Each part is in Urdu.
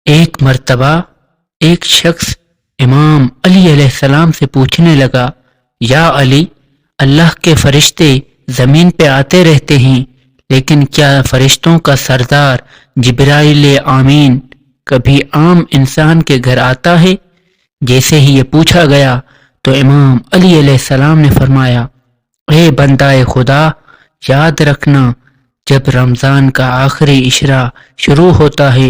ایک مرتبہ ایک شخص امام علی علیہ السلام سے پوچھنے لگا، یا علی، اللہ کے فرشتے زمین پہ آتے رہتے ہیں، لیکن کیا فرشتوں کا سردار جبرائیل امین کبھی عام انسان کے گھر آتا ہے؟ جیسے ہی یہ پوچھا گیا تو امام علی علیہ السلام نے فرمایا، اے بندہ خدا، یاد رکھنا جب رمضان کا آخری عشرہ شروع ہوتا ہے،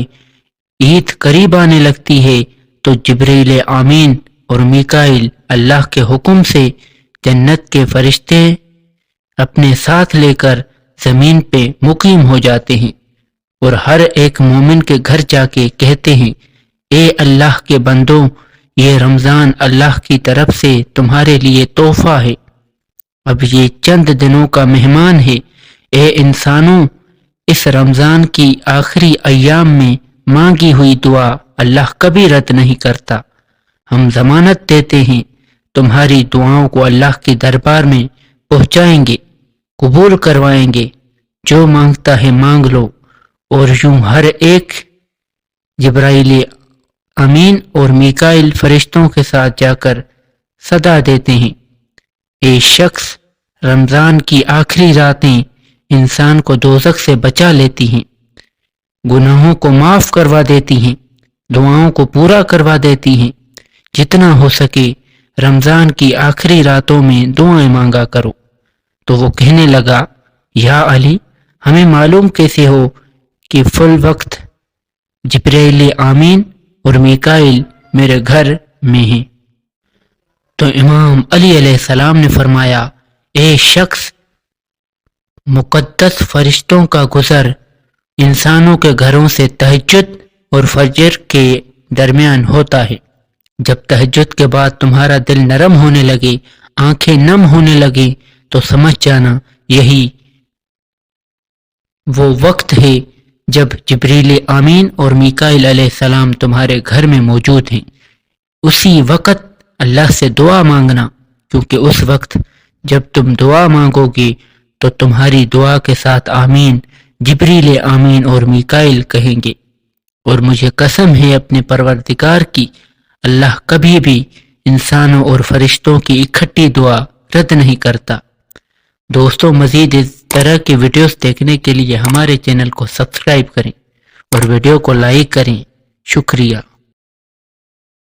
عید قریب آنے لگتی ہے، تو جبرائیل امین اور میکائیل اللہ کے حکم سے جنت کے فرشتے اپنے ساتھ لے کر زمین پہ مقیم ہو جاتے ہیں اور ہر ایک مومن کے گھر جا کے کہتے ہیں، اے اللہ کے بندوں، یہ رمضان اللہ کی طرف سے تمہارے لیے تحفہ ہے، اب یہ چند دنوں کا مہمان ہے، اے انسانوں، اس رمضان کی آخری ایام میں مانگی ہوئی دعا اللہ کبھی رد نہیں کرتا، ہم ضمانت دیتے ہیں تمہاری دعاؤں کو اللہ کے دربار میں پہنچائیں گے، قبول کروائیں گے، جو مانگتا ہے مانگ لو، اور یوں ہر ایک جبرائیل امین اور میکائیل فرشتوں کے ساتھ جا کر صدا دیتے ہیں، اے شخص، رمضان کی آخری راتیں انسان کو دوزخ سے بچا لیتی ہیں، گناہوں کو معاف کروا دیتی ہیں، دعاؤں کو پورا کروا دیتی ہیں، جتنا ہو سکے رمضان کی آخری راتوں میں دعائیں مانگا کرو۔ تو وہ کہنے لگا، یا علی، ہمیں معلوم کیسے ہو کہ فل وقت جبرائیل امین اور میکائیل میرے گھر میں ہیں؟ تو امام علی علیہ السلام نے فرمایا، اے شخص، مقدس فرشتوں کا گزر انسانوں کے گھروں سے تہجد اور فجر کے درمیان ہوتا ہے، جب تہجد کے بعد تمہارا دل نرم ہونے لگے، آنکھیں نم ہونے لگے، تو سمجھ جانا یہی وہ وقت ہے جب جبرائیل امین اور میکائیل علیہ السلام تمہارے گھر میں موجود ہیں۔ اسی وقت اللہ سے دعا مانگنا، کیونکہ اس وقت جب تم دعا مانگو گے تو تمہاری دعا کے ساتھ آمین جبرائیل امین اور میکائیل کہیں گے، اور مجھے قسم ہے اپنے پروردگار کی، اللہ کبھی بھی انسانوں اور فرشتوں کی اکٹھی دعا رد نہیں کرتا۔ دوستوں، مزید اس طرح کی ویڈیوز دیکھنے کے لیے ہمارے چینل کو سبسکرائب کریں اور ویڈیو کو لائک کریں۔ شکریہ۔